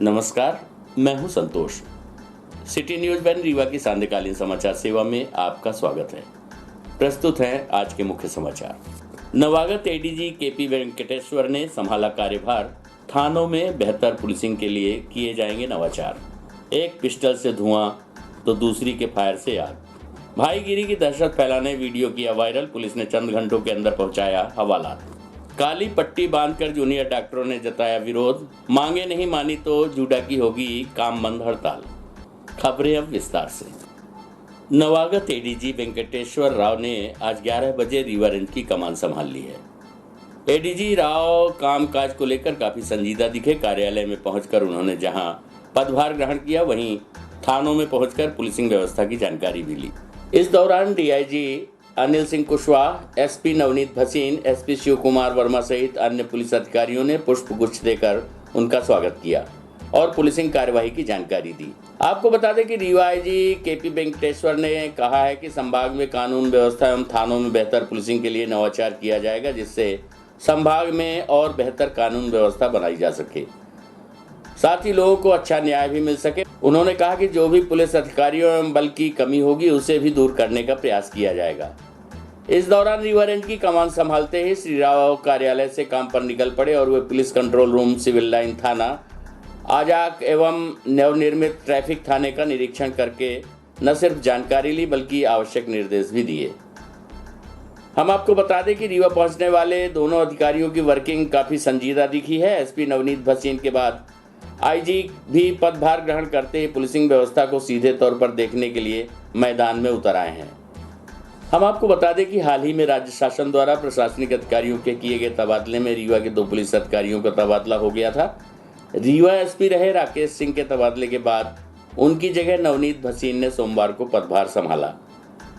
नमस्कार, मैं हूं संतोष। सिटी न्यूज वन रीवा की सांध्यकालीन समाचार सेवा में आपका स्वागत है। प्रस्तुत हैं आज के मुख्य समाचार। नवागत एडीजी केपी वेंकटेश्वर ने संभाला कार्यभार। थानों में बेहतर पुलिसिंग के लिए किए जाएंगे नवाचार। एक पिस्टल से धुआं तो दूसरी के फायर से आग। भाईगिरी की दहशत फैलाने वीडियो किया वायरल। पुलिस ने चंद घंटों के अंदर पहुंचाया हवालात। काली पट्टी बांधकर जूनियर डॉक्टरों ने जताया विरोध। मांगे नहीं मानी तो जूडा की होगी काम बंद हड़ताल। खबरें अब विस्तार से। नवागत एडीजी वेंकटेश्वर राव ने आज 11 बजे रीवा रेंज की कमान संभाल ली है। एडीजी राव कामकाज को लेकर काफी संजीदा दिखे। कार्यालय में पहुंचकर उन्होंने जहां पदभार ग्रहण किया, वहीं थानों में पहुंचकर पुलिसिंग व्यवस्था की जानकारी भी ली। इस दौरान DIG Anil Singh Kushwaha, SP Navneet Bhasin, SP Shiv Kumar Verma सहित अन्य पुलिस अधिकारियों ने पुष्प गुच्छ देकर उनका स्वागत किया और पुलिसिंग कार्यवाही की जानकारी दी। आपको बता दें कि रीवा आईजी केपी वेंकटेश्वर ने कहा है कि संभाग में कानून व्यवस्था एवं थानों में बेहतर पुलिसिंग के लिए नवाचार किया जाएगा, जिससे संभाग में और बेहतर कानून व्यवस्था बनाई जा सके, साथ ही लोगों को अच्छा न्याय भी मिल सके। उन्होंने कहा कि जो भी पुलिस अधिकारियों एवं बल की कमी होगी उसे भी दूर करने का प्रयास किया जाएगा। इस दौरान रीवा रेंज की कमान संभालते ही श्री राव कार्यालय से काम पर निकल पड़े और वे police control room, civil line थाना, आजाक एवं नवनिर्मित ट्रैफिक थाने का निरीक्षण करके न सिर्फ जानकारी ली बल्कि आवश्यक निर्देश भी दिए। हम आपको बता दें कि रीवा पहुंचने वाले दोनों अधिकारियों की वर्किंग काफी संजीदा दिखी है। एसपी नवनीत भसीन के बाद आईजी भी पदभार ग्रहण करते ही पुलिसिंग व्यवस्था को सीधे तौर पर देखने के लिए मैदान में उतर आए हैं। हम आपको बता दें कि हाल ही में राज्य शासन द्वारा प्रशासनिक अधिकारियों के किए गए तबादले में रीवा के 2 पुलिस अधिकारियों का तबादला हो गया था। रीवा एसपी रहे राकेश सिंह के तबादले के बाद उनकी जगह नवनीत भसीन ने सोमवार को पदभार संभाला।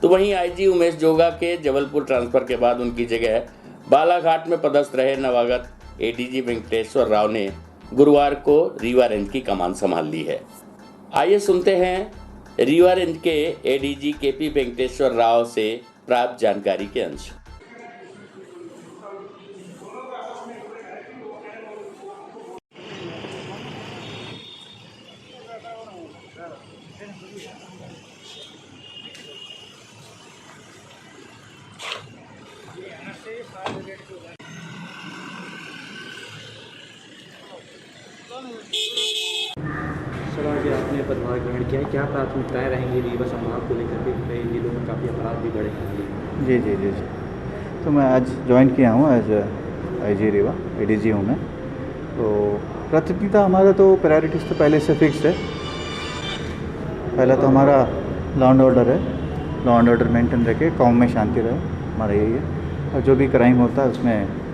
तो वहीं आईजी उमेश जोगा के जबलपुर ट्रांसफर के बाद उनकी जगह बालाघाट में पदस्थ रहे नवागत एडीजी वेंकटेश्वर राव ने गुरुवार को रीवा रेंज की कमान संभाल ली है। आइए सुनते हैं रीवा रेंज के एडीजी केपी वेंकटेश्वर राव से प्राप्त जानकारी के अंश। सर, आगे आपने पदभार ग्रहण किया है, क्या प्राथमिकताएं रहेंगी रीवा संभाग को लेकर के? कई जिलों में काफ़ी अपराध भी बढ़े हैं। जी। तो मैं आज ज्वाइन किया हूँ एज आईजी रीवा, एडीजी हूँ मैं। तो प्राथमिकता हमारा तो प्रायोरिटीज़ तो पहले से फिक्स्ड है। पहला तो हमारा लॉ एंड ऑर्डर है। लॉ एंड ऑर्डर मेंटेन रखे, कौम में शांति रहे, हमारा यही है। और जो भी क्राइम होता है उसमें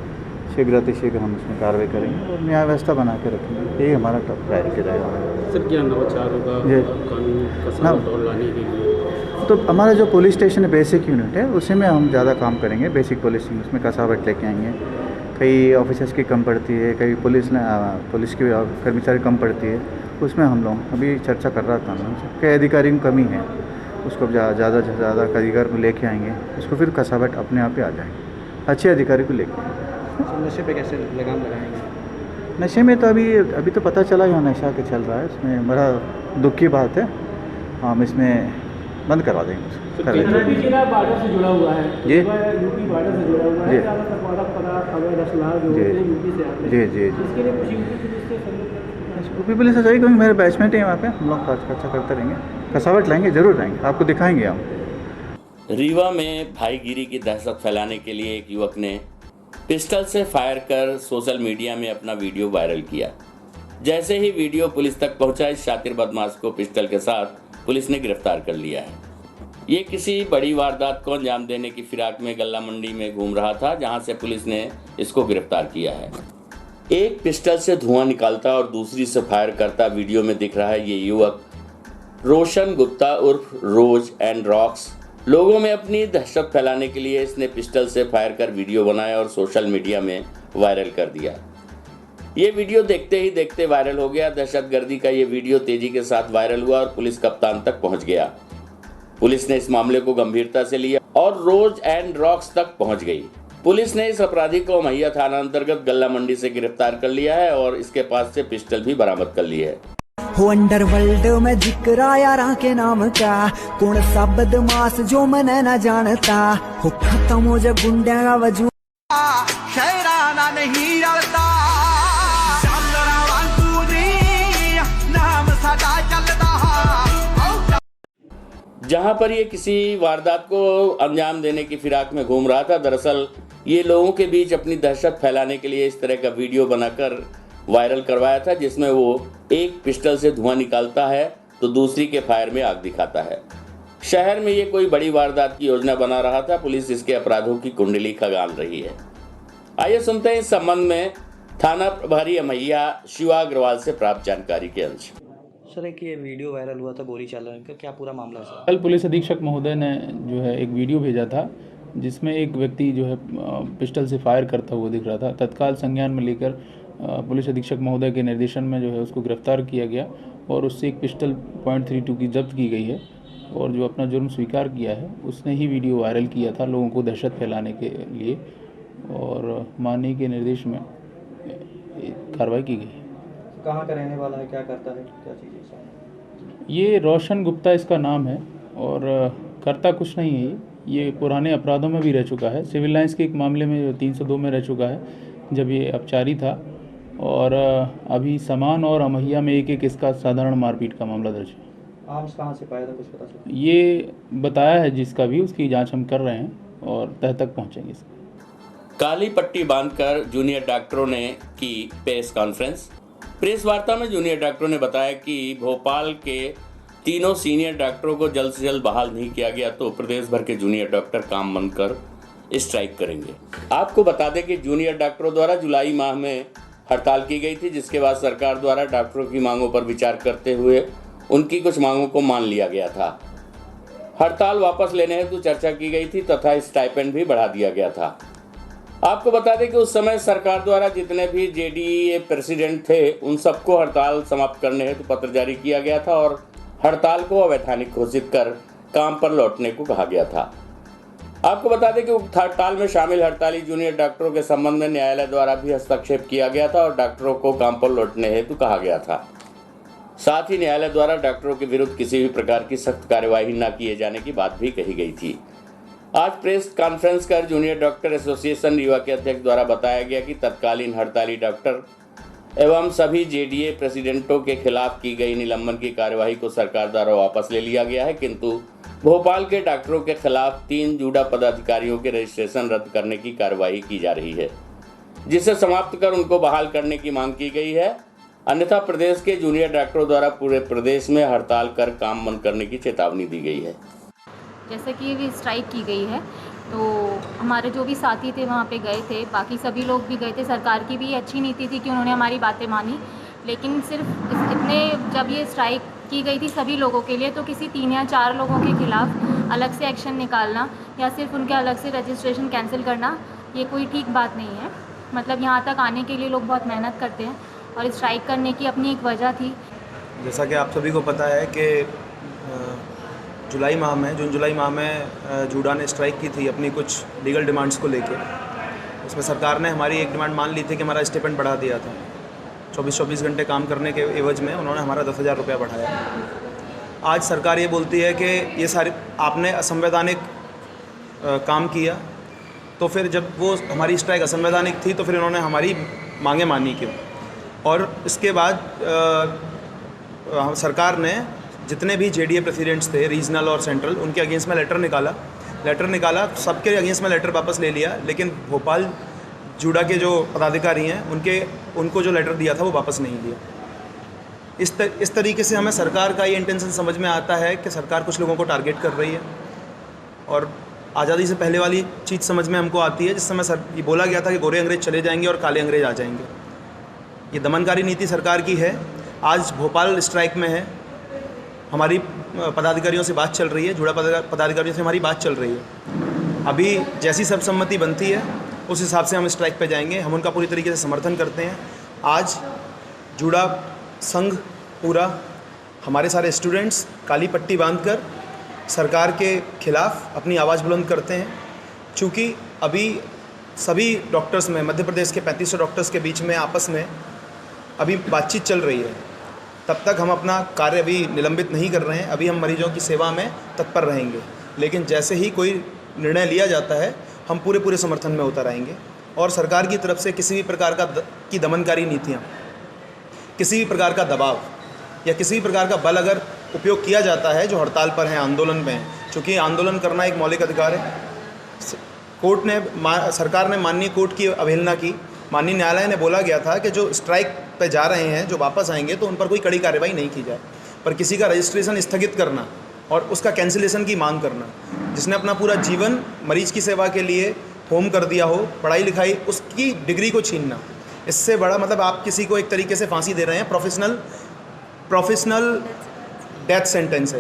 शीघ्र हम उसमें कार्रवाई करेंगे और न्याय व्यवस्था बना के रखेंगे। यही हमारा टॉप प्रायोरिटी रहेगा। सर, क्या नवाचार होगा कानून कसावट और लाने के लिए? तो हमारा जो पुलिस स्टेशन है, बेसिक यूनिट है, उसी में हम ज़्यादा काम करेंगे। बेसिक पुलिसिंग, उसमें कसावट लेके आएंगे। कई ऑफिसर्स की कम पड़ती है, कई पुलिस की कर्मचारी कम पड़ती है, उसमें हम लोग अभी चर्चा कर रहा था हम से। कई अधिकारी की कमी है, उसको ज़्यादा से ज़्यादा अधिकारी को लेके आएंगे, उसको फिर कसावट अपने आप ही आ जाएंगे। अच्छे अधिकारी को लेके आएंगे। नशे पे कैसे लगाम लगाएंगे? नशे में तो अभी तो पता चला यहाँ नशा के चल रहा है, इसमें बड़ा दुख की बात है। हम इसमें बंद करवा देंगे उसको। बॉर्डर से जुड़ा हुआ है जी, यूपी बॉर्डर से जुड़ा हुआ है। ज़्यादातर मादक पदार्थ अवैध असलाह जो होते हैं यूपी से आते हैं। जी। इसके लिए कुछ यूपी पुलिस से यूपी पुलिस से चाहिए, क्योंकि मेरे बैचमेंट है वहाँ पे। हम लोग चर्चा करते रहेंगे, कसावट लाएंगे, जरूर लाएंगे, आपको दिखाएंगे हम। रीवा में भाईगिरी की दहशत फैलाने के लिए एक युवक ने पिस्टल से फायर कर सोशल मीडिया में अपना वीडियो वायरल किया। जैसे ही वीडियो पुलिस तक पहुंचा, इस शातिर बदमाश को पिस्टल के साथ पुलिस ने गिरफ्तार कर लिया है। ये किसी बड़ी वारदात को अंजाम देने की फिराक में गल्ला मंडी में घूम रहा था, जहां से पुलिस ने इसको गिरफ्तार किया है। एक पिस्टल से धुआं निकालता और दूसरी से फायर करता वीडियो में दिख रहा है ये युवक रोशन गुप्ता उर्फ रोज एंड रॉक्स। लोगों में अपनी दहशत फैलाने के लिए इसने पिस्टल से फायर कर वीडियो बनाया और सोशल मीडिया में वायरल कर दिया। ये वीडियो देखते ही देखते वायरल हो गया। दहशतगर्दी का ये वीडियो तेजी के साथ वायरल हुआ और पुलिस कप्तान तक पहुंच गया। पुलिस ने इस मामले को गंभीरता से लिया और रोज एंड रॉक्स तक पहुंच गई। पुलिस ने इस अपराधी को मैया थाना अंतर्गत गल्ला मंडी से गिरफ्तार कर लिया है और इसके पास से पिस्टल भी बरामद कर ली है। हो अंडरवर्ल्ड में जिक्र यारा के नाम का, कौन सा बदमाश जो मैंने न जानता, हो खत्म हो जा गुंडा का वजूद, शहराना नहीं रलता, नाम सदा चलता। जहां पर ये किसी वारदात को अंजाम देने की फिराक में घूम रहा था, दरअसल ये लोगों के बीच अपनी दहशत फैलाने के लिए इस तरह का वीडियो बनाकर वायरल करवाया था, जिसमें वो एक पिस्टल से धुआं निकालता है तो दूसरी के फायर में आग दिखाता है। शहर में ये कोई बड़ी वारदात की योजना बना रहा था। पुलिस इसके अपराधों की कुंडली खंगाल रही है। आइए सुनते हैं इस संबंध में थाना प्रभारी अमैया शिवा अग्रवाल से प्राप्त जानकारी के अंश। सर, एक ये वीडियो वायरल हुआ था गोली चलाने का, क्या पूरा मामला है सर? कल पुलिस अधीक्षक महोदय ने जो है एक वीडियो भेजा था जिसमें एक व्यक्ति जो है पिस्टल से फायर करता हुआ दिख रहा था। तत्काल संज्ञान में लेकर पुलिस अधीक्षक महोदय के निर्देशन में जो है उसको गिरफ्तार किया गया और उससे एक पिस्टल .32 की जब्त की गई है और जो अपना जुर्म स्वीकार किया है उसने ही वीडियो वायरल किया था लोगों को दहशत फैलाने के लिए और माननीय के निर्देश में कार्रवाई की गई। कहाँ का रहने वाला है, क्या करता है, क्या चीज़ है? ये रोशन गुप्ता इसका नाम है और करता कुछ नहीं है। ये पुराने अपराधों में भी रह चुका है। सिविल लाइंस के एक मामले में 302 में रह चुका है जब ये अपचारी था और अभी समान और अमैया में एक इसका साधारण मारपीट का मामला दर्ज है। आर्म्स कहाँ से पाया था, कुछ पता चला? ये बताया है जिसका भी, उसकी जांच हम कर रहे हैं और तह तक पहुँचेंगे इसका। काली पट्टी बांधकर जूनियर डॉक्टरों ने की प्रेस कॉन्फ्रेंस। प्रेस वार्ता में जूनियर डॉक्टरों ने बताया कि भोपाल के तीनों सीनियर डॉक्टरों को जल्द से जल्द बहाल नहीं किया गया तो प्रदेश भर के जूनियर डॉक्टर काम बंद कर स्ट्राइक करेंगे। आपको बता दें कि जूनियर डॉक्टरों द्वारा जुलाई माह में हड़ताल की गई थी, जिसके बाद सरकार द्वारा डॉक्टरों की मांगों पर विचार करते हुए उनकी कुछ मांगों को मान लिया गया था। हड़ताल वापस लेने हेतु चर्चा की गई थी तथा स्टाइपेंड भी बढ़ा दिया गया था। आपको बता दें कि उस समय सरकार द्वारा जितने भी जेडीए प्रेसिडेंट थे उन सबको हड़ताल समाप्त करने हेतु पत्र जारी किया गया था और हड़ताल को अवैधानिक घोषित कर काम पर लौटने को कहा गया था। आपको बता दें कि उक्त हड़ताल में शामिल हड़ताली जूनियर डॉक्टरों के संबंध में न्यायालय द्वारा भी हस्तक्षेप किया गया था और डॉक्टरों को काम पर लौटने हेतु कहा गया था। साथ ही न्यायालय द्वारा डॉक्टरों के विरुद्ध किसी भी प्रकार की सख्त कार्यवाही न किए जाने की बात भी कही गई थी। आज प्रेस कॉन्फ्रेंस कर जूनियर डॉक्टर एसोसिएशन रीवा के अध्यक्ष द्वारा बताया गया कि तत्कालीन हड़ताली डॉक्टर एवं सभी जेडीए प्रेसिडेंटों के खिलाफ की गई निलंबन की कार्यवाही को सरकार द्वारा वापस ले लिया गया है, किंतु भोपाल के डॉक्टरों के खिलाफ 3 जूडा पदाधिकारियों के रजिस्ट्रेशन रद्द करने की कार्यवाही की जा रही है, जिसे समाप्त कर उनको बहाल करने की मांग की गई है। अन्यथा प्रदेश के जूनियर डॉक्टरों द्वारा पूरे प्रदेश में हड़ताल कर काम बंद करने की चेतावनी दी गई है। जैसे कि भी स्ट्राइक की गई है तो हमारे जो भी साथी थे वहाँ पे गए थे, बाकी सभी लोग भी गए थे। सरकार की भी अच्छी नीति थी कि उन्होंने हमारी बातें मानी, लेकिन सिर्फ इतने जब ये स्ट्राइक की गई थी सभी लोगों के लिए, तो किसी 3 या 4 लोगों के खिलाफ अलग से एक्शन निकालना या सिर्फ उनके अलग से रजिस्ट्रेशन कैंसिल करना ये कोई ठीक बात नहीं है। मतलब यहाँ तक आने के लिए लोग बहुत मेहनत करते हैं और स्ट्राइक करने की अपनी एक वजह थी। जैसा कि आप सभी को पता है कि जून जुलाई माह में जूडा ने स्ट्राइक की थी अपनी कुछ लीगल डिमांड्स को लेकर। उसमें सरकार ने हमारी एक डिमांड मान ली थी कि हमारा स्टिपेंड बढ़ा दिया था। 24 घंटे काम करने के एवज में उन्होंने हमारा 10,000 रुपया बढ़ाया। आज सरकार ये बोलती है कि ये सारे आपने असंवैधानिक काम किया, तो फिर जब वो हमारी स्ट्राइक असंवैधानिक थी तो फिर उन्होंने हमारी मांगें मानी क्यों? और इसके बाद सरकार ने जितने भी जेडीए प्रेसिडेंट्स थे रीजनल और सेंट्रल, उनके अगेंस्ट में लेटर निकाला, सबके अगेंस्ट में लेटर वापस ले लिया, लेकिन भोपाल जूडा के जो पदाधिकारी हैं उनको जो लेटर दिया था वो वापस नहीं लिया। इस तरीके से हमें सरकार का ये इंटेंशन समझ में आता है कि सरकार कुछ लोगों को टारगेट कर रही है और आज़ादी से पहले वाली चीज़ समझ में हमको आती है, जिस समय ये बोला गया था कि गोरे अंग्रेज चले जाएंगे और काले अंग्रेज आ जाएंगे। ये दमनकारी नीति सरकार की है। आज भोपाल स्ट्राइक में है, हमारी पदाधिकारियों से बात चल रही है, जुड़ा पदाधिकारियों से हमारी बात चल रही है। अभी जैसी सर्वसम्मति बनती है उस हिसाब से हम स्ट्राइक पे जाएंगे। हम उनका पूरी तरीके से समर्थन करते हैं। आज जुड़ा संघ पूरा, हमारे सारे स्टूडेंट्स काली पट्टी बांधकर सरकार के खिलाफ अपनी आवाज़ बुलंद करते हैं। चूँकि अभी सभी डॉक्टर्स में, मध्य प्रदेश के 3500 डॉक्टर्स के बीच में आपस में अभी बातचीत चल रही है। तब तक हम अपना कार्य अभी निलंबित नहीं कर रहे हैं, अभी हम मरीजों की सेवा में तत्पर रहेंगे। लेकिन जैसे ही कोई निर्णय लिया जाता है हम पूरे समर्थन में उतर आएंगे। और सरकार की तरफ से किसी भी प्रकार की दमनकारी नीतियाँ, किसी भी प्रकार का दबाव या किसी भी प्रकार का बल अगर उपयोग किया जाता है जो हड़ताल पर हैं, आंदोलन में हैं, चूँकि आंदोलन करना एक मौलिक अधिकार है, कोर्ट ने सरकार ने माननीय कोर्ट की अवहेलना की। माननीय न्यायालय ने बोला गया था कि जो स्ट्राइक पे जा रहे हैं, जो वापस आएंगे, तो उन पर कोई कड़ी कार्रवाई नहीं की जाए, पर किसी का रजिस्ट्रेशन स्थगित करना और उसका कैंसिलेशन की मांग करना, जिसने अपना पूरा जीवन मरीज की सेवा के लिए होम कर दिया हो, पढ़ाई लिखाई, उसकी डिग्री को छीनना, इससे बड़ा मतलब आप किसी को एक तरीके से फांसी दे रहे हैं। प्रोफेशनल डेथ सेंटेंस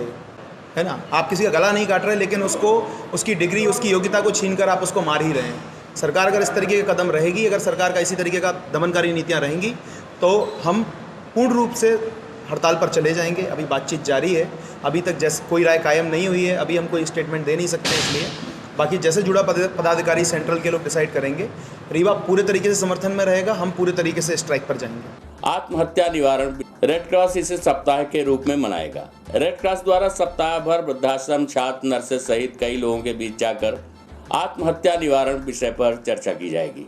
है ना। आप किसी का गला नहीं काट रहे, लेकिन उसको उसकी डिग्री, उसकी योग्यता को छीन कर आप उसको मार ही रहे हैं। सरकार अगर इस तरीके का कदम रहेगी, अगर सरकार का इसी तरीके का दमनकारी नीतियाँ रहेंगी, तो हम पूर्ण रूप से हड़ताल पर चले जाएंगे। अभी बातचीत जारी है, अभी तक जैसे कोई राय कायम नहीं हुई है, अभी हम कोई स्टेटमेंट दे नहीं सकते, इसलिए बाकी जैसे जुड़ा पदाधिकारी सेंट्रल के लोग डिसाइड करेंगे। रीवा पूरे तरीके से समर्थन में रहेगा, हम पूरे तरीके से स्ट्राइक पर जाएंगे। आत्महत्या निवारण रेड क्रॉस इसे सप्ताह के रूप में मनाएगा। रेड क्रॉस द्वारा सप्ताह भर वृद्धाश्रम, छात्र, नर्सेज सहित कई लोगों के बीच जाकर आत्महत्या निवारण विषय पर चर्चा की जाएगी।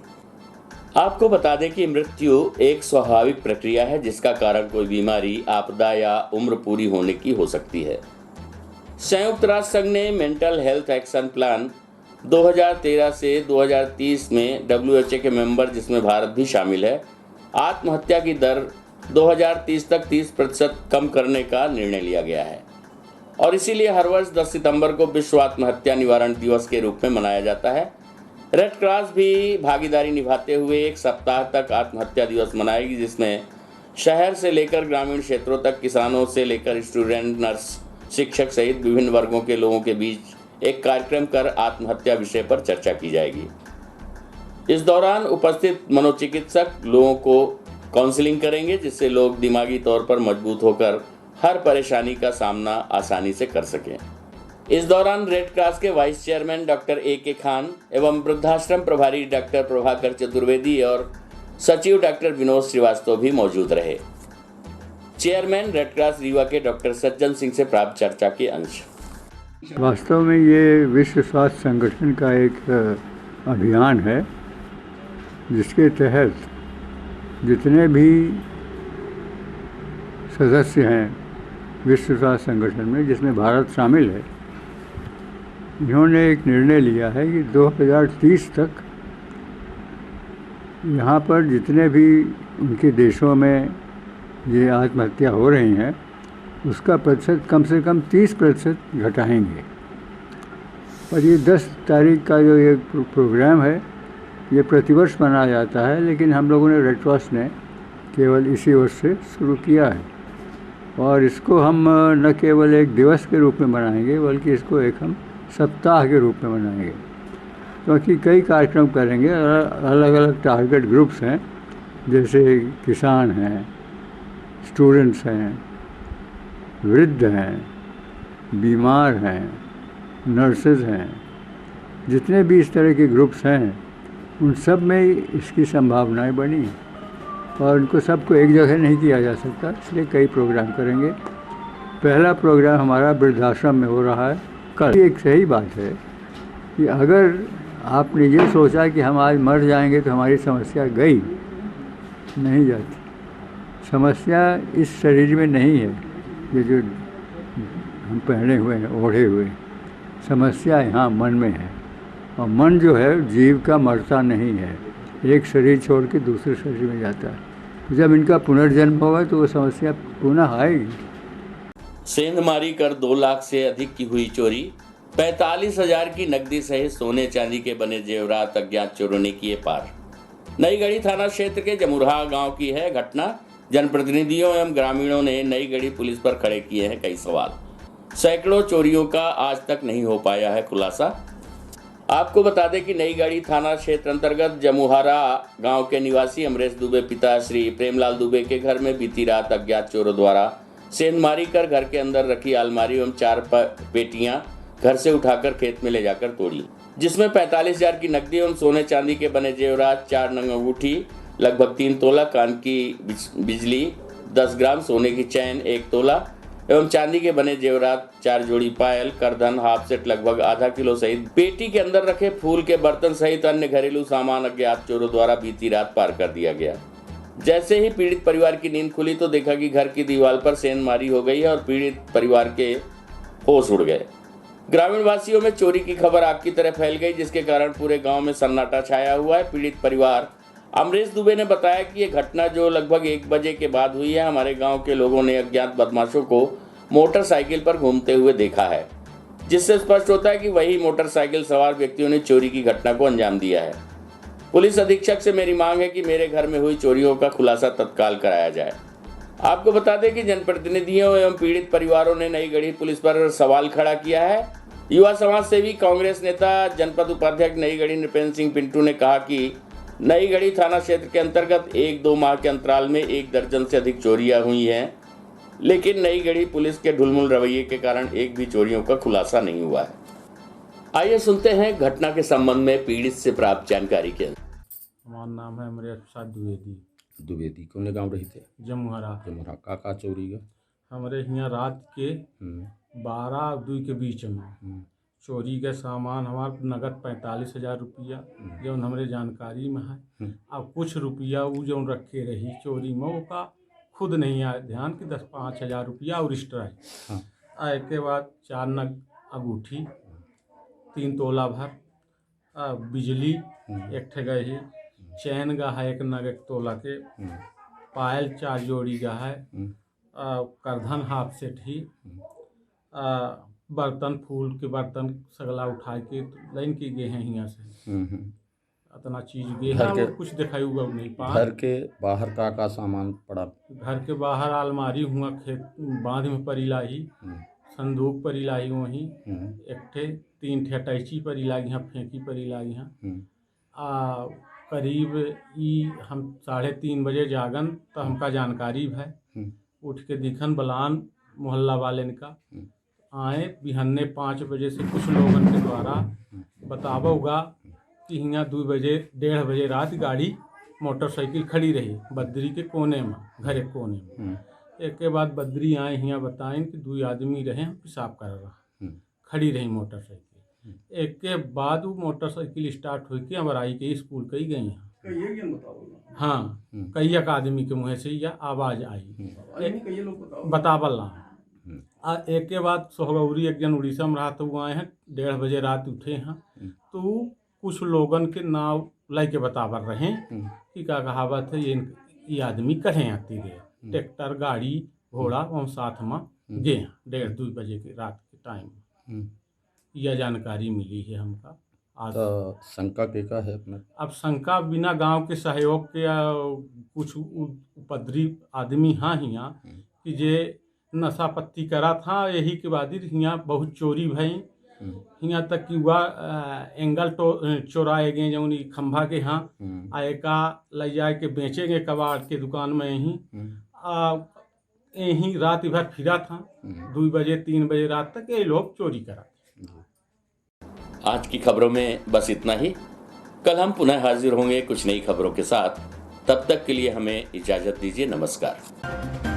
आपको बता दें कि मृत्यु एक स्वाभाविक प्रक्रिया है जिसका कारण कोई बीमारी, आपदा या उम्र पूरी होने की हो सकती है। संयुक्त राष्ट्र संघ ने मेंटल हेल्थ एक्शन प्लान 2013 से 2030 में WHO के मेंबर, जिसमें भारत भी शामिल है, आत्महत्या की दर 2030 तक 30% कम करने का निर्णय लिया गया है और इसीलिए हर वर्ष 10 सितंबर को विश्व आत्महत्या निवारण दिवस के रूप में मनाया जाता है। रेड क्रॉस भी भागीदारी निभाते हुए एक सप्ताह तक आत्महत्या दिवस मनाएगी, जिसमें शहर से लेकर ग्रामीण क्षेत्रों तक, किसानों से लेकर स्टूडेंट, नर्स, शिक्षक सहित विभिन्न वर्गों के लोगों के बीच एक कार्यक्रम कर आत्महत्या विषय पर चर्चा की जाएगी। इस दौरान उपस्थित मनोचिकित्सक लोगों को काउंसलिंग करेंगे, जिससे लोग दिमागी तौर पर मजबूत होकर हर परेशानी का सामना आसानी से कर सकें। इस दौरान रेड क्रॉस के vice chairman doctor AK Khan एवं वृद्धाश्रम प्रभारी डॉक्टर प्रभाकर चतुर्वेदी और सचिव डॉक्टर विनोद श्रीवास्तव भी मौजूद रहे। चेयरमैन रेड क्रॉस रीवा के डॉक्टर सज्जन सिंह से प्राप्त चर्चा के अंश। वास्तव में ये विश्व स्वास्थ्य संगठन का एक अभियान है, जिसके तहत जितने भी सदस्य हैं विश्व स्वास्थ्य संगठन में, जिसमें भारत शामिल है, इन्होंने एक निर्णय लिया है कि 2030 तक यहाँ पर जितने भी उनके देशों में ये आत्महत्या हो रही हैं, उसका प्रतिशत कम से कम 30% घटाएंगे। और ये 10 तारीख का जो ये प्रोग्राम है, ये प्रतिवर्ष मनाया जाता है, लेकिन हम लोगों ने रेड क्रॉस ने केवल इसी वर्ष से शुरू किया है। और इसको हम न केवल एक दिवस के रूप में मनाएंगे, बल्कि इसको एक हम सप्ताह के रूप में मनाएंगे, क्योंकि कई कार्यक्रम करेंगे। अलग अलग टारगेट ग्रुप्स हैं, जैसे किसान हैं, स्टूडेंट्स हैं, वृद्ध हैं, बीमार हैं, नर्सेज हैं, जितने भी इस तरह के ग्रुप्स हैं, उन सब में इसकी संभावनाएं बनी हैं और उनको सबको एक जगह नहीं किया जा सकता, इसलिए कई प्रोग्राम करेंगे। पहला प्रोग्राम हमारा वृद्धाश्रम में हो रहा है कल। एक सही बात है कि अगर आपने ये सोचा कि हम आज मर जाएंगे तो हमारी समस्या गई, नहीं जाती। समस्या इस शरीर में नहीं है, ये जो हम पहने हुए हैं, ओढ़े हुए, समस्या यहाँ मन में है। और मन जो है जीव का मरता नहीं है, एक शरीर छोड़ के दूसरे शरीर में जाता है। जब इनका पुनर्जन्म होगा तो वो समस्या पुनः आएगी। सेंधमारी कर 2 लाख से अधिक की हुई चोरी, 45,000 की नकदी सहित सोने चांदी के बने जेवरात अज्ञात चोरों ने किए पार। नईगढ़ी थाना क्षेत्र के जमुरहा गांव की है घटना। जनप्रतिनिधियों एवं ग्रामीणों ने नईगढ़ी पुलिस पर खड़े किए हैं कई सवाल। सैकड़ों चोरियों का आज तक नहीं हो पाया है खुलासा। आपको बता दें कि नईगढ़ी थाना क्षेत्र अंतर्गत जमुहारा गांव के निवासी अमरेश दुबे पिता श्री प्रेमलाल दुबे के घर में बीती रात अज्ञात चोरों द्वारा सेंधमारी कर घर के अंदर रखी अलमारी एवं 4 पेटियां घर से उठाकर खेत में ले जाकर तोड़ी। जिसमें 45,000 की नकदी एवं सोने चांदी के बने जेवरात, 4 नंग अंगूठी, लगभग 3 तोला कान की बिजली, 10 ग्राम सोने की चैन 1 तोला एवं चांदी के बने जेवरात, 4 जोड़ी पायल, करधन, हाफ सेट लगभग आधा किलो सहित पेटी के अंदर रखे फूल के बर्तन सहित अन्य घरेलू सामान अज्ञात चोरों द्वारा बीती रात पार कर दिया गया। जैसे ही पीड़ित परिवार की नींद खुली तो देखा कि घर की दीवार पर सेंधमारी हो गई है और पीड़ित परिवार के होश उड़ गए। ग्रामीण वासियों में चोरी की खबर आग की तरह फैल गई, जिसके कारण पूरे गांव में सन्नाटा छाया हुआ है। पीड़ित परिवार अमरेश दुबे ने बताया कि ये घटना जो लगभग 1 बजे के बाद हुई है, हमारे गांव के लोगों ने अज्ञात बदमाशों को मोटरसाइकिल पर घूमते हुए देखा है, जिससे स्पष्ट होता है कि वही मोटरसाइकिल सवार व्यक्तियों ने चोरी की घटना को अंजाम दिया है। पुलिस अधीक्षक से मेरी मांग है कि मेरे घर में हुई चोरियों का खुलासा तत्काल कराया जाए। आपको बता दें कि जनप्रतिनिधियों एवं पीड़ित परिवारों ने नई गढ़ी पुलिस पर सवाल खड़ा किया है। युवा समाज सेवी कांग्रेस नेता जनपद उपाध्यक्ष नई गढ़ी नृपेंद्र सिंह पिंटू ने कहा कि नई गढ़ी थाना क्षेत्र के अंतर्गत 1-2 माह के अंतराल में 1 दर्जन से अधिक चोरियां हुई हैं, लेकिन नई गढ़ी पुलिस के ढुलमुल रवैये के कारण एक भी चोरियों का खुलासा नहीं हुआ है। आइए सुनते हैं घटना के संबंध में पीड़ित से प्राप्त जानकारी के। हमारा नाम है अमरेश प्रसाद द्विवेदी कौन गाँव रही थे? जमुहरा का चोरी गा? हमारे यहाँ रात के 12-2 के बीच में चोरी के सामान हमार नगद 45,000 रुपया जो हमारे जानकारी में है। अब कुछ रुपया वो जो रखे रही चोरी में वो का खुद नहीं आया ध्यान कि 10-5,000 रुपया और स्ट्राइक आए के बाद 4 नग अंगूठी, 3 तोला भर बिजली, 1 ठे गही चैन गा है 1 नग 1 तोला के, पायल 4 जोड़ी गा है, करधन हाफ सेट ही, बर्तन फूल के बर्तन सगला उठा के लाइन की गए हैं यहाँ से। इतना चीज गए हैं, कुछ दिखाई हुआ नहीं पा। घर के बाहर का सामान पड़ा? घर के बाहर अलमारी हुआ, खेत बांध में परी लाही, संदूक परी लाही, वहीं 1 ठे 3 ठे अटैची परी लागी यहाँ, फेंकी परी लागी यहाँ। करीब हम 3:30 बजे जागन तो हमका जानकारी है, उठ के दिखन बलान मोहल्ला वाले का आए बिहन्ने 5 बजे से कुछ लोगों के द्वारा बतावा होगा कि यहाँ 2 बजे 1:30 बजे रात गाड़ी मोटरसाइकिल खड़ी रही बद्री के कोने में, घर के कोने में। एक के बाद बद्री आए यहाँ बताएं कि 2 आदमी रहे पेशाब कर रहा, खड़ी रही मोटरसाइकिल। एक के बाद वो मोटरसाइकिल स्टार्ट हुई कि हमारा के स्कूल कई गई हैं। हाँ, कई एक आदमी के मुँह से या आवाज़ आई बतावल रहा। एक के बाद सोहगौरी एक जन उड़ीसा में रहा तो वो आए हैं 1:30 बजे रात उठे हैं, तो कुछ लोगन के नाव लाई के बतावर रहे कि क्या कहावत है ये आदमी कहें आती गए, ट्रैक्टर गाड़ी घोड़ा हम साथ में गए 1:30-2 बजे के रात के टाइम। यह जानकारी मिली है हमका आज। तो शंका के का है अपना? अब शंका बिना गांव के सहयोग के कुछ उपद्रवी आदमी हाँ हियाँ कि जे नशा पत्ती करा था, यही के बाद हियाँ बहुत चोरी भई, यहाँ तक कि हुआ एंगल चोराए गए जो खंभा के यहाँ आए का ले जाए के बेचेंगे कबाड़ के दुकान में यहीं रात भर फिरा था। 2 बजे 3 बजे रात तक ये लोग चोरी करा। आज की खबरों में बस इतना ही। कल हम पुनः हाजिर होंगे कुछ नई खबरों के साथ। तब तक के लिए हमें इजाजत दीजिए। नमस्कार।